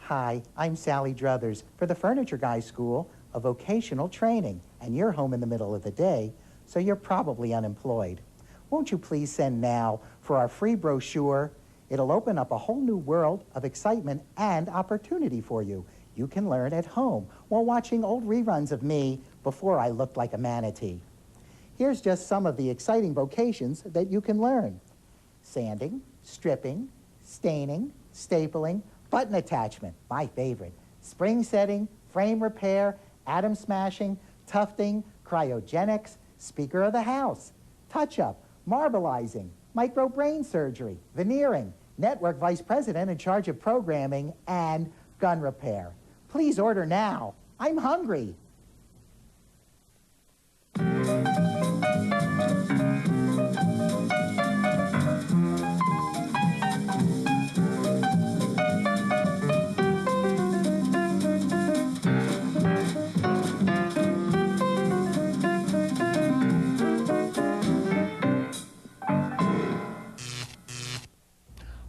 Hi, I'm Sally Druthers for the Furniture Guy School of Vocational Training, and you're home in the middle of the day, so you're probably unemployed. Won't you please send now for our free brochure? It'll open up a whole new world of excitement and opportunity for you. You can learn at home while watching old reruns of me before I looked like a manatee. Here's just some of the exciting vocations that you can learn. Sanding, stripping, staining, stapling, button attachment, my favorite, spring setting, frame repair, atom smashing, tufting, cryogenics, speaker of the house, touch-up, marbleizing, microbrain surgery, veneering, network vice president in charge of programming, and gun repair. Please order now. I'm hungry.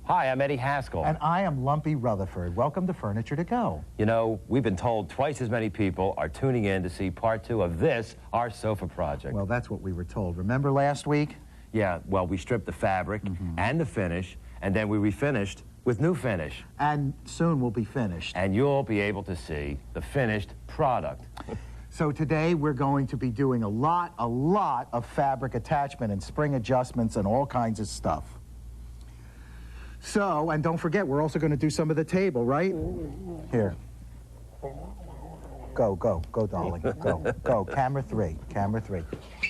Hi, I'm Eddie Haskell. And I am Lumpy Rutherford. Welcome to Furniture to Go. You know, we've been told twice as many people are tuning in to see part 2 of this, our sofa project. Well, that's what we were told. Remember last week? Yeah, well, we stripped the fabric and the finish, and then we refinished with new finish. And soon we'll be finished. And you'll be able to see the finished product. So today we're going to be doing a lot of fabric attachment and spring adjustments and all kinds of stuff. So, and don't forget, we're also going to do some of the table, right? Here. Go, darling. Go. Camera 3.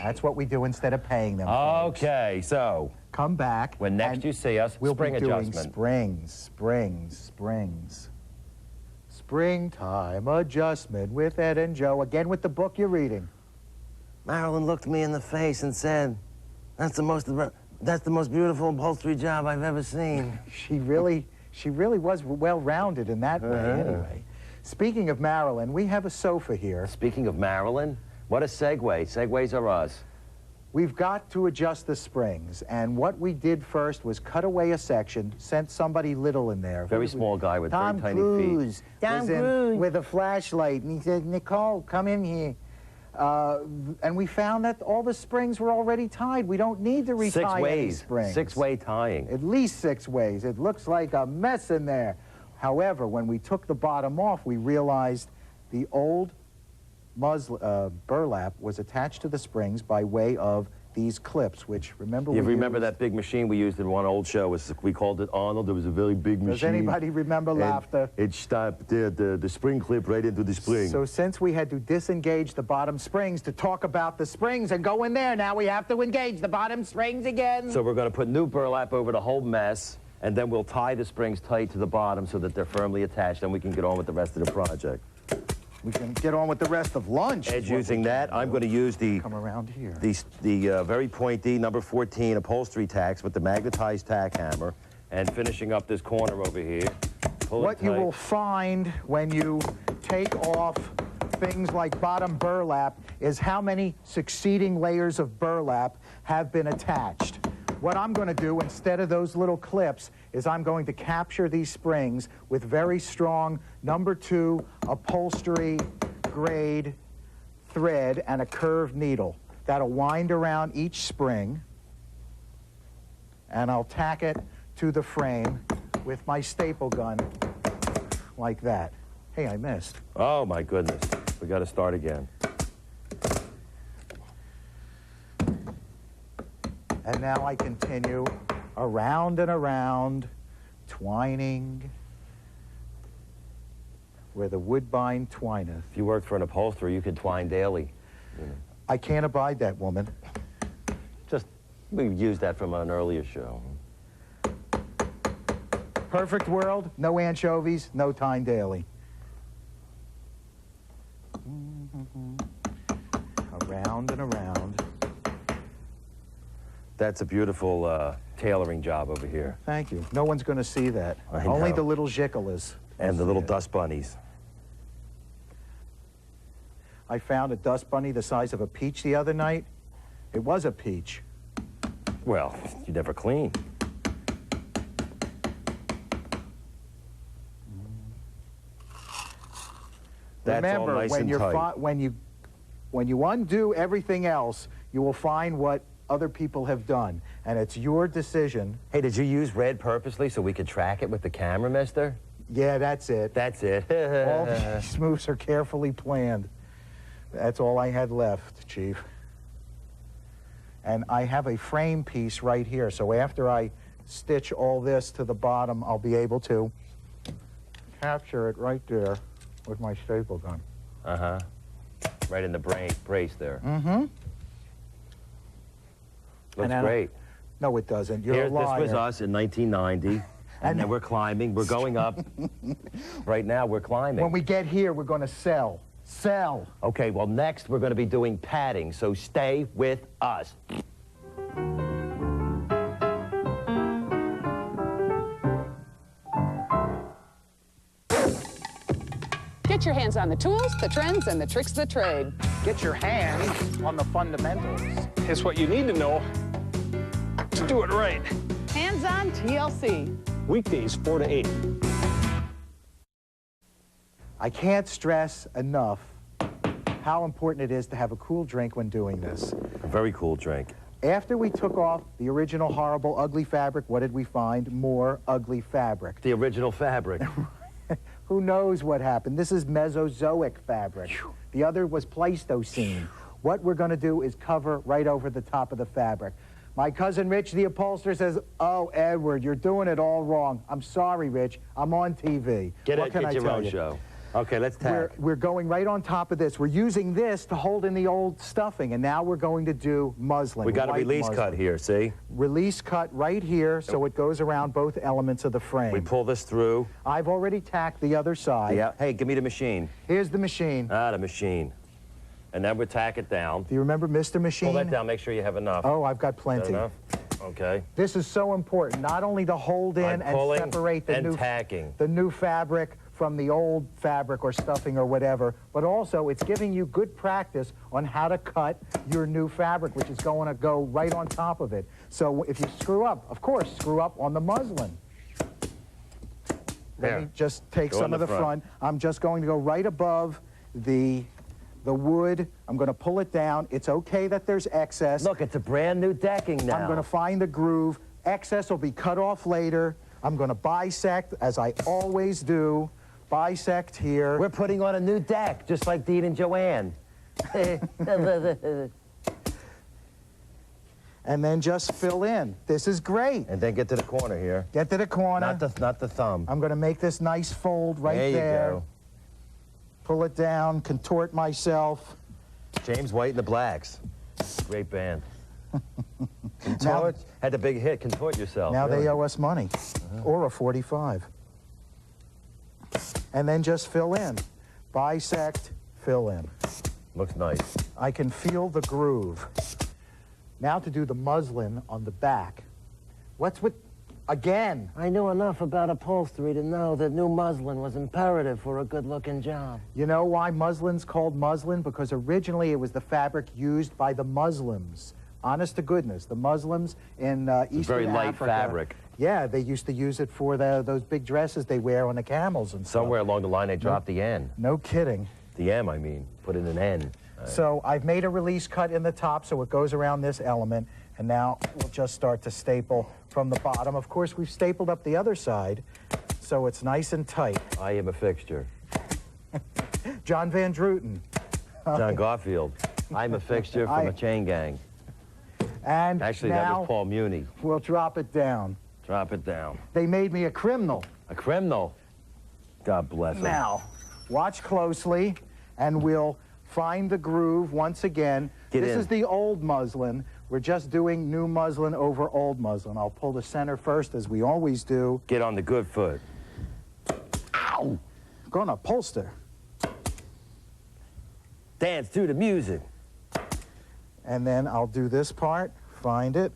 That's what we do instead of paying them. Okay, so come back. When next you see us, we'll spring be doing adjustment. Springs. Springtime adjustment with Ed and Joe. Again with the book you're reading. Marilyn looked me in the face and said, that's the most beautiful upholstery job I've ever seen. She really was well-rounded in that way, anyway. Speaking of Marilyn, we have a sofa here. Speaking of Marilyn, what a segue. Segues are us. We've got to adjust the springs, and what we did first was cut away a section, sent somebody little in there. Very small guy with very tiny feet. Tom Cruise with a flashlight, and he said, Nicole, come in here. And we found that all the springs were already tied. We don't need to retie 6 ways. any springs. 6-way tying. At least 6 ways. It looks like a mess in there. However, when we took the bottom off, we realized the old burlap was attached to the springs by way of these clips, which, remember, you remember that big machine we used in one old show? We called it Arnold. It was a very big machine. Does anybody remember laughter? It stopped the spring clip right into the spring. So since we had to disengage the bottom springs to talk about the springs and go in there, now we have to engage the bottom springs again. So we're going to put new burlap over the whole mess, and then we'll tie the springs tight to the bottom so that they're firmly attached, and we can get on with the rest of the project. We can get on with the rest of lunch. Ed's using that. I'm going to use the come around here. The very pointy number 14 upholstery tacks with the magnetized tack hammer, and finishing up this corner over here. What you will find when you take off things like bottom burlap is how many succeeding layers of burlap have been attached. What I'm going to do, instead of those little clips, is I'm going to capture these springs with very strong number 2 upholstery grade thread and a curved needle. That'll wind around each spring, and I'll tack it to the frame with my staple gun like that. Hey, I missed. Oh, my goodness. We got to start again. And now I continue around and around, twining where the woodbine twineth. If you worked for an upholsterer, you could twine daily. You know. I can't abide that woman. We used that from an earlier show. Perfect world, no anchovies, no tying daily. Around and around. That's a beautiful tailoring job over here. Thank you. No one's going to see that. I know. Only the little jickalas. And the little dust bunnies. I found a dust bunny the size of a peach the other night. It was a peach. Well, you never clean. That's all Remember, nice and tight. when you undo everything else, you will find what other people have done, and it's your decision. Hey, did you use red purposely so we could track it with the camera, mister? Yeah, that's it. That's it. All these moves are carefully planned. That's all I had left, Chief. And I have a frame piece right here, so after I stitch all this to the bottom, I'll be able to capture it right there with my staple gun. Uh-huh. Right in the brace there. Mm-hmm. Looks great. No, it doesn't. You're a liar. This was us in 1990, and then we're climbing. We're going up. Right now, we're climbing. When we get here, we're going to sell. Sell. Okay, well, next we're going to be doing padding, so stay with us. Get your hands on the tools, the trends, and the tricks of the trade. Get your hands on the fundamentals. It's what you need to know to do it right. Hands on TLC. Weekdays 4 to 8. I can't stress enough how important it is to have a cool drink when doing this. A very cool drink. After we took off the original horrible ugly fabric, what did we find? More ugly fabric. The original fabric. Who knows what happened? This is Mesozoic fabric. The other was Pleistocene. What we're going to do is cover right over the top of the fabric. My cousin Rich, the upholsterer, says, "Oh, Edward, you're doing it all wrong." I'm sorry, Rich. I'm on TV. What can I your tell own you? show. Okay, let's tack. We're going right on top of this. We're using this to hold in the old stuffing, and now we're going to do muslin. We got a white release muslin. cut here, see? Release cut right here, so it goes around both elements of the frame. We pull this through. I've already tacked the other side. Yeah. Hey, give me the machine. Here's the machine. Ah, the machine. And then we tack it down. Do you remember Mr. Machine? Pull that down. Make sure you have enough. Oh, I've got Is that plenty. enough? Okay. This is so important, not only to hold in I'm and pulling separate the and tacking. the new fabric from the old fabric or stuffing or whatever, but also it's giving you good practice on how to cut your new fabric, which is going to go right on top of it. So if you screw up, of course, screw up on the muslin. Let me just take Go some on of the the front. I'm just going to go right above the wood. I'm going to pull it down. It's okay that there's excess. Look, it's a brand new decking now. I'm going to find the groove. Excess will be cut off later. I'm going to bisect, as I always do. Bisect here. We're putting on a new deck, just like Dean and Joanne. And then just fill in. This is great. And then get to the corner here. Get to the corner. Not the thumb. I'm going to make this nice fold right There there. you go. Pull it down, contort myself. James White and the Blacks. Great band. Contort. Had the big hit, Contort Yourself. Now really. they owe us money, or a 45. And then just fill in. Bisect, fill in. Looks nice. I can feel the groove. Now to do the muslin on the back. What's with, again? I knew enough about upholstery to know that new muslin was imperative for a good-looking job. You know why muslin's called muslin? Because originally it was the fabric used by the Muslims. Honest to goodness, the Muslims in Eastern very light Africa, fabric. Yeah, they used to use it for those big dresses they wear on the camels and stuff. Somewhere along the line, they dropped the N. No kidding. The M, I mean. Put in an N. So I've made a release cut in the top so it goes around this element, and now we'll just start to staple from the bottom. Of course, we've stapled up the other side, so it's nice and tight. I am a fixture. John Van Druten. John Garfield. I'm a fixture from a chain gang. And Actually, that now was Paul Muni. we'll drop it down. Drop it down. They made me a criminal. A criminal. God bless him. Now, watch closely, and we'll find the groove once again. Get This in. is the old muslin. We're just doing new muslin over old muslin. I'll pull the center first, as we always do. Get on the good foot. Ow! Gonna upholster. Dance to the music. And then I'll do this part, find it.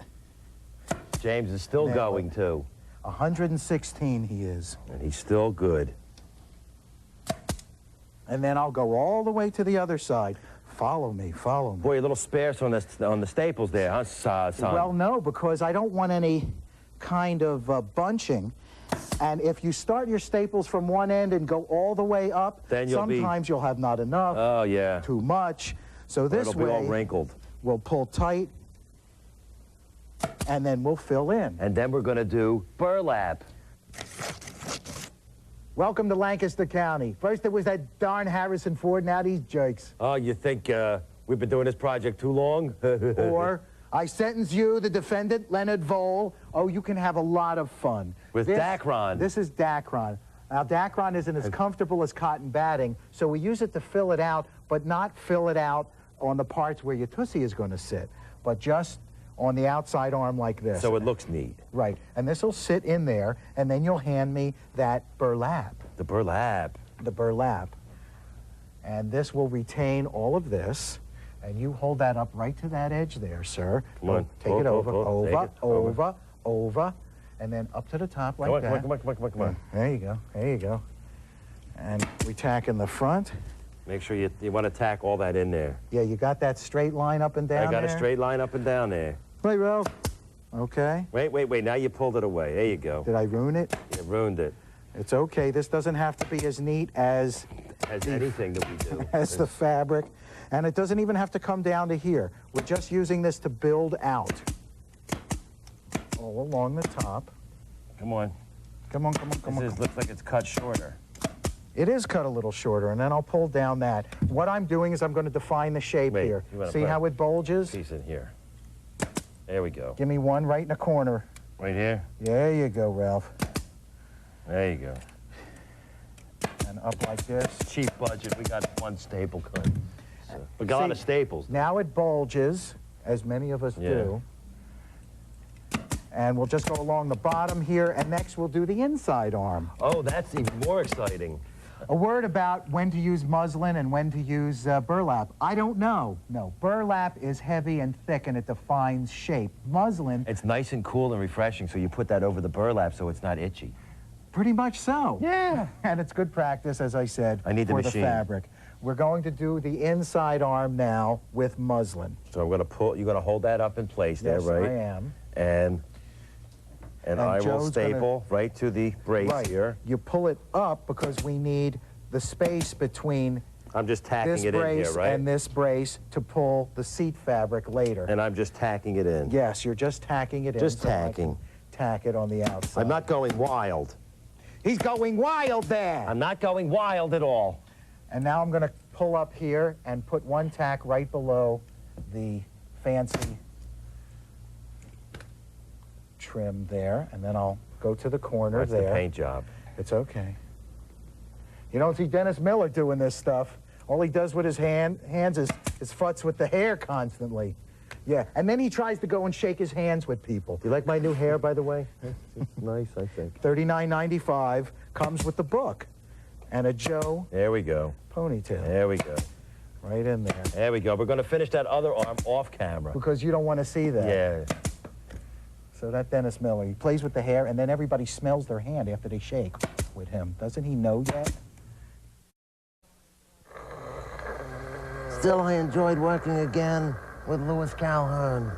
James is still Nail going, it. too. 116 he is. And he's still good. And then I'll go all the way to the other side. Follow me, follow me. Boy, a little sparse on the staples there, huh, son? Well, no, because I don't want any kind of bunching. And if you start your staples from one end and go all the way up, then sometimes you'll have not enough. Oh, yeah. Too much. So this it'll be all way, wrinkled. we'll pull tight, and then we'll fill in. And then we're going to do burlap. Welcome to Lancaster County. First it was that darn Harrison Ford, now these jerks. Oh, you think we've been doing this project too long? Or, I sentence you, the defendant, Leonard Vole. Oh, you can have a lot of fun. With Dacron. This is Dacron. Now, Dacron isn't as comfortable as cotton batting, so we use it to fill it out, but not fill it out on the parts where your tussie is going to sit, but just on the outside arm like this. So it looks neat. Right, and this will sit in there, and then you'll hand me that burlap. The burlap. The burlap. And this will retain all of this. And you hold that up right to that edge there, sir. Come on. Take it over, Take it over, and then up to the top like that. Come on. There you go, there you go. And we tack in the front. Make sure you want to tack all that in there. Yeah, you got that straight line up and down I got there? a straight line up and down there. Wait, Ralph. Okay. Wait. Now you pulled it away. There you go. Did I ruin it? You ruined it. It's okay. This doesn't have to be as neat as Anything that we do. as the fabric. And it doesn't even have to come down to here. We're just using this to build out. All along the top. Come on. Come on. This looks like it's cut shorter. It is cut a little shorter, and then I'll pull down that. What I'm doing is I'm going to define the shape Wait, here. you wanna See put how it bulges? Piece in here. There we go. Give me one right in the corner. Right here. There you go, Ralph. There you go. And up like this. Cheap budget. We got one staple cut. So, we got a lot of staples. Now it bulges, as many of us do. And we'll just go along the bottom here, and next we'll do the inside arm. Oh, that's even more exciting. A word about when to use muslin and when to use burlap. I don't know. No, burlap is heavy and thick, and it defines shape. Muslin, It's nice and cool and refreshing, so you put that over the burlap so it's not itchy. pretty much so. Yeah. And it's good practice, as I said, I need the for the machine. fabric. We're going to do the inside arm now with muslin. So I'm going to pull. You're going to hold that up in place there, Yes, right? I am. And I will Joe's staple right to the brace Right. here. You pull it up because we need the space between I'm just tacking this it in here, brace right? and this brace to pull the seat fabric later. And I'm just tacking it in. Yes, you're just tacking it in. Just so I can tacking. Tack it on the outside. I'm not going wild. He's going wild there. I'm not going wild at all. And now I'm going to pull up here and put one tack right below the fancy trim there, and then I'll go to the corner That's there. the paint job. It's okay. You don't see Dennis Miller doing this stuff. All he does with his hands is futz with the hair constantly. Yeah, and then he tries to go and shake his hands with people. Do you like my new hair, by the way? It's nice, I think. $39.95 comes with the book and a Joe There we go. ponytail There we go. right in there. There we go. We're going to finish that other arm off camera. Because you don't want to see that. Yeah. So that Dennis Miller, he plays with the hair, and then everybody smells their hand after they shake with him. Doesn't he know yet? Still, I enjoyed working again with Louis Calhoun,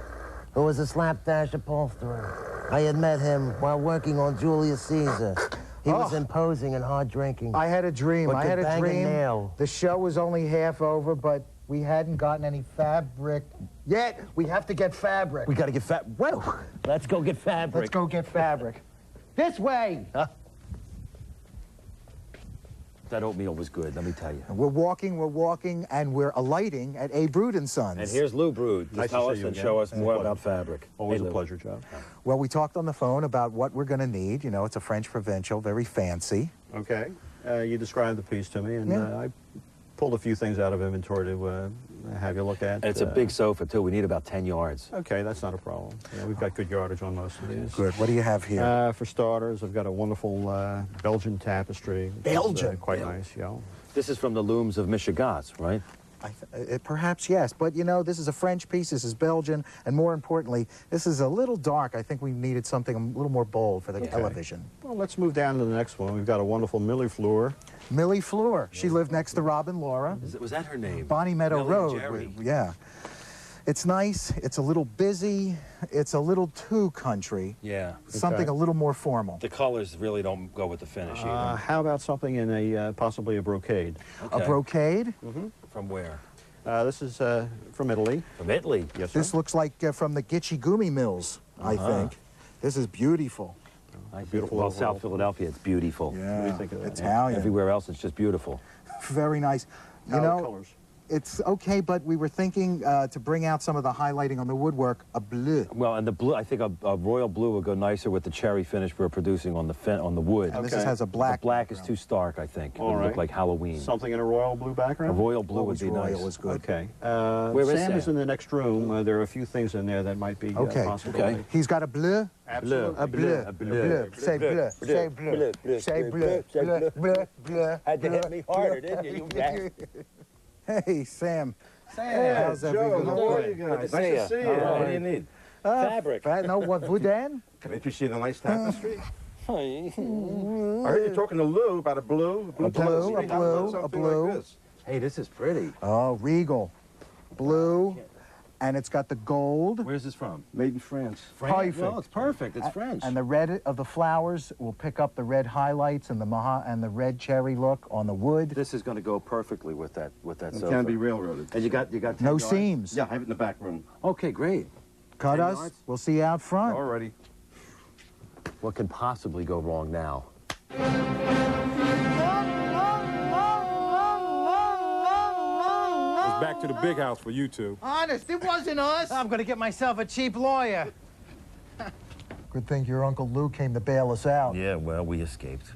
who was a slapdash upholsterer. I had met him while working on Julius Caesar. He was imposing and hard drinking. I had a dream. But I could had a bang a dream. nail. The show was only half over, but we hadn't gotten any fabric yet. We have to get fabric. We got to get Whoa. Let's go get fabric. Let's go get fabric. This way. That oatmeal was good, let me tell you. We're walking, and we're alighting at A. Brood & Sons. And here's Lou Brood to Nice to tell see us you and again. show us more about fabric. Always Hey, a Lou. pleasure, Joe. Well, we talked on the phone about what we're going to need. You know, it's a French provincial, very fancy. Okay. You described the piece to me, and Yeah. I pulled a few things out of inventory to have you look at. And it's a big sofa, too. We need about 10 yards. Okay, that's not a problem. Yeah, we've got good yardage on most of these. Good. What do you have here? For starters, I've got a wonderful Belgian tapestry. which is, Belgian? quite nice, yeah. This is from the looms of Michigas, right? Perhaps, yes. But, you know, this is a French piece. This is Belgian. And more importantly, this is a little dark. I think we needed something a little more bold for the television. Well, let's move down to the next one. We've got a wonderful Millie Fleur. Millie Fleur. She lived next to Robin Laura. Was that her name? Bonnie Meadow Millie Road. Jerry. Yeah. It's nice, it's a little busy, it's a little too country. Yeah. Something a little more formal. The colors really don't go with the finish either. How about something in a possibly a brocade? A brocade? From where? This is from Italy. From Italy. Yes, sir. This looks like from the Gitchy Gumi Mills, I think. This is beautiful. Beautiful Well, overall. South Philadelphia, it's beautiful. Yeah, do you think of that? Italian. Everywhere else, it's just beautiful. Very nice. You How know, colors? it's okay, but we were thinking to bring out some of the highlighting on the woodwork, a bleu. Well, and the blue, I think a royal blue would go nicer with the cherry finish we're producing on the wood. And this Okay. has a black. The black is background. too stark, I think. It All would right. look like Halloween. Something in a royal blue A background? royal blue would Always be royal nice. is good. Okay. Where is Sam Sam? is in the next room. There are a few things in there that might be Okay. possible. Okay. He's got a bleu. Absolutely. A bleu. A A bleu. bleu. Say bleu. Say bleu. Say bleu. Bleu. Bleu. Bleu. Had to hit me harder, didn't you, you bastard? Hey, Sam. Sam, How's everything Joe, how going? are you guys? Good to Nice see to ya. see you. What do you need? Fabric. No, what, Boudin? Can I interest you in a nice tapestry? I heard you talking to Lou about a blue A blue, tapestry. a How blue, about a something blue. like this? Hey, this is pretty. Oh, regal. Blue. And it's got the gold. Where's this from? Made in France. Perfect. Well, it's perfect. It's French. And the red of the flowers will pick up the red highlights and the red cherry look on the wood. This is going to go perfectly with that It sofa. can be railroaded. And you got 10 No yards? seams. Yeah, I have it in the back room. Okay, great. Cut 10 us. yards? We'll see you out front. Already. What can possibly go wrong now? It's back to the big house for you two. Honest, it wasn't us. I'm gonna get myself a cheap lawyer. Good thing your Uncle Lou came to bail us out. Yeah, well, we escaped.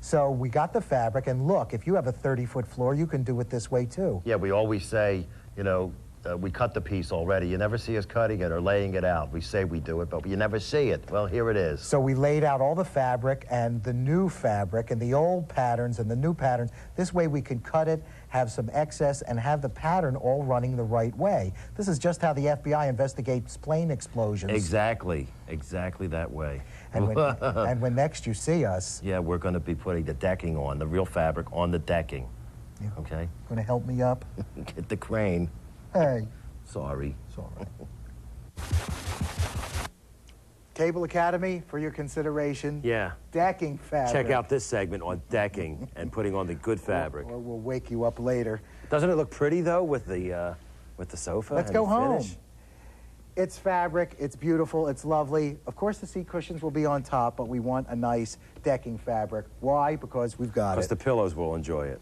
So we got the fabric, and look, if you have a 30-foot floor, you can do it this way too. Yeah, we always say, you know, we cut the piece already. You never see us cutting it or laying it out. We say we do it, but you never see it. Well, here it is. So we laid out all the fabric and the new fabric and the old patterns and the new patterns. This way we can cut it, have some excess, and have the pattern all running the right way. This is just how the FBI investigates plane explosions. Exactly. Exactly that way. And when next you see us, Yeah, we're going to be putting the decking on, the real fabric on the decking. Yeah. Okay? going to help me up? Get the crane. Hey, Sorry. it's all right. Cable Academy, for your consideration. Yeah. Decking fabric. Check out this segment on decking and putting on the good fabric. Or we'll wake you up later. Doesn't it look pretty, though, with the sofa? Let's and go the home. finish? It's fabric, it's beautiful, it's lovely. Of course, the seat cushions will be on top, but we want a nice decking fabric. Why? Because we've got Because it. the pillows will enjoy it.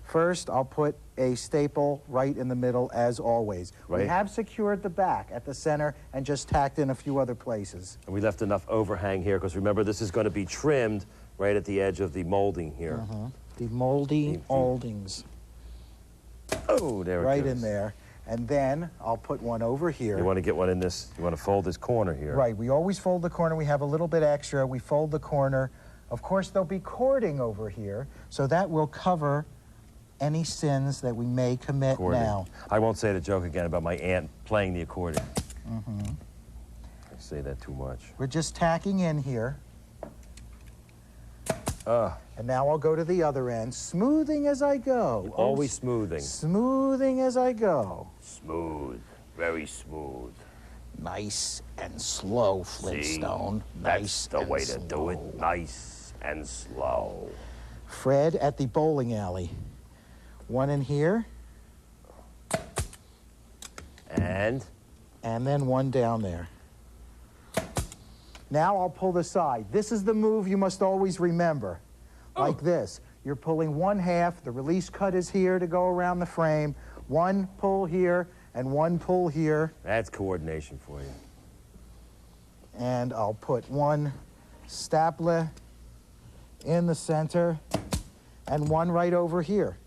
First, I'll put a staple right in the middle, as always. We Right. have secured the back at the center and just tacked in a few other places. And we left enough overhang here, because remember, this is going to be trimmed right at the edge of the molding here. The moldy moldings Oh, there it right goes. in there. And then I'll put one over here. You want to get one in this, you want to fold this corner here. Right, we always fold the corner. We have a little bit extra. We fold the corner. Of course, there'll be cording over here, so that will cover any sins that we may commit Accordion. now. I won't say the joke again about my aunt playing the accordion. I say that too much. We're just tacking in here. And now I'll go to the other end, smoothing as I go. Always smoothing. Smoothing as I go. Smooth. Very smooth. Nice and slow, Flintstone. That's the and way to do slow. it. Nice and slow. Fred at the bowling alley. One in here, And and then one down there. Now I'll pull the side. This is the move you must always remember. Like this. You're pulling one half, the release cut is here to go around the frame, one pull here and one pull here, that's coordination for you. and I'll put one stapler in the center and one right over here.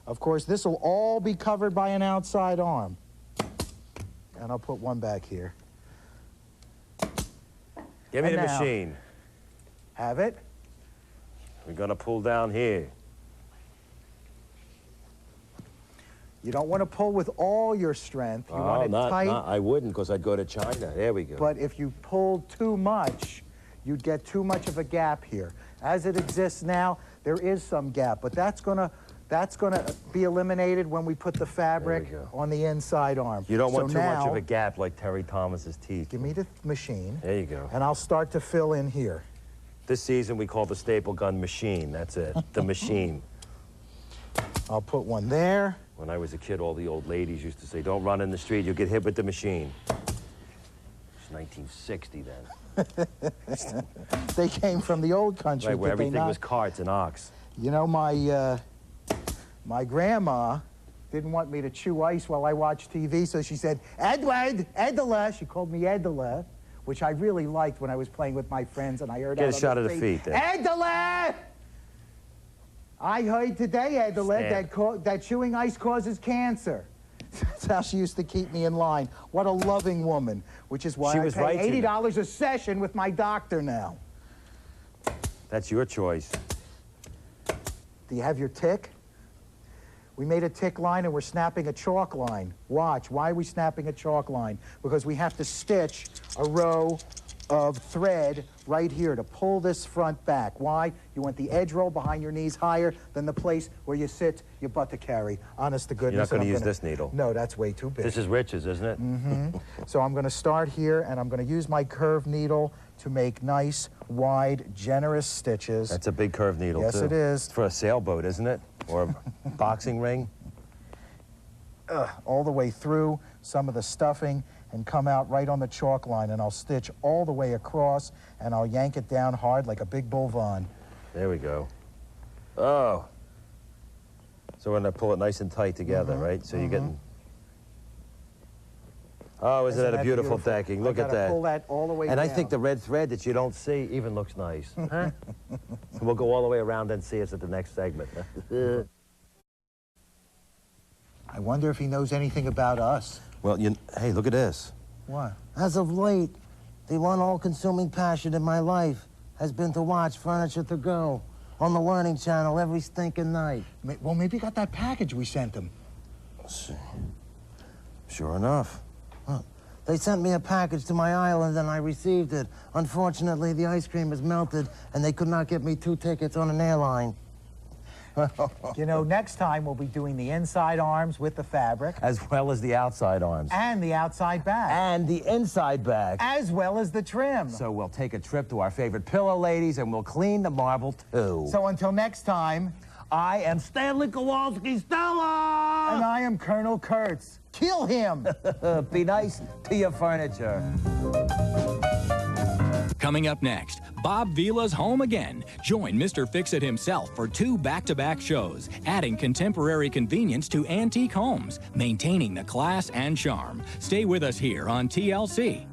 Of course, this will all be covered by an outside arm. And I'll put one back here. Give me And the now- machine. Have it? We're going to pull down here. You don't want to pull with all your strength. You want it tight. I wouldn't, because I'd go to China. There we go. But if you pulled too much, you'd get too much of a gap here. As it exists now, there is some gap, but that's going to That's going to be eliminated when we put the fabric go. on the inside arm. You don't want So too much now, of a gap like Terry Thomas's teeth. Give me the machine. There you go. And I'll start to fill in here. This season we call the staple gun machine. That's it, the machine. I'll put one there. When I was a kid, all the old ladies used to say, don't run in the street, you'll get hit with the machine. It's 1960 then. They came from the old country, Right, where did they everything not? was carts and ox. You know, my grandma didn't want me to chew ice while I watched TV, so she said, Edward, Edela. She called me Edela, which I really liked when I was playing with my friends, and I heard Get out a shot on of the feet then. Edela! I heard today, Edela, that chewing ice causes cancer. That's how she used to keep me in line. What a loving woman, which is why She I was pay right to $80 a session with my doctor now. That's your choice. Do you have your tick? We made a tick line and we're snapping a chalk line. Watch, why are we snapping a chalk line? Because we have to stitch a row of thread right here to pull this front back. Why? You want the edge roll behind your knees higher than the place where you sit your butt to carry. Honest to goodness. You're not going to and I'm use gonna- this needle. No, that's way too big. This is Rich's, isn't it? Mm-hmm. So I'm going to start here and I'm going to use my curved needle to make nice, wide, generous stitches. That's a big curved needle, Yes, too. it is. It's for a sailboat, isn't it? Or a boxing ring? All the way through some of the stuffing and come out right on the chalk line, and I'll stitch all the way across and I'll yank it down hard like a big bull Vaughn. There we go. Oh. So we're going to pull it nice and tight together, right? So you're getting... Oh, isn't that a beautiful decking? Look I at gotta that. pull that all the way And down. I think the red thread that you don't see even looks nice. Huh? We'll go all the way around and see us at the next segment. I wonder if he knows anything about us. Well, hey, look at this. What? As of late, the one all-consuming passion in my life has been to watch Furniture to Go on the Learning Channel every stinking night. Well, maybe he got that package we sent him. Let's see. Sure enough. They sent me a package to my island and I received it. Unfortunately, the ice cream is melted and they could not get me 2 tickets on an airline. You know, next time we'll be doing the inside arms with the fabric. As well as the outside arms. And the outside back. And the inside back. As well as the trim. So we'll take a trip to our favorite pillow ladies and we'll clean the marble too. So until next time, I am Stanley Kowalski Stella! and I am Colonel Kurtz. Kill him! Be nice to your furniture. Coming up next, Bob Vila's Home Again. Join Mr. Fix-It himself for 2 back-to-back shows, adding contemporary convenience to antique homes, maintaining the class and charm. Stay with us here on TLC.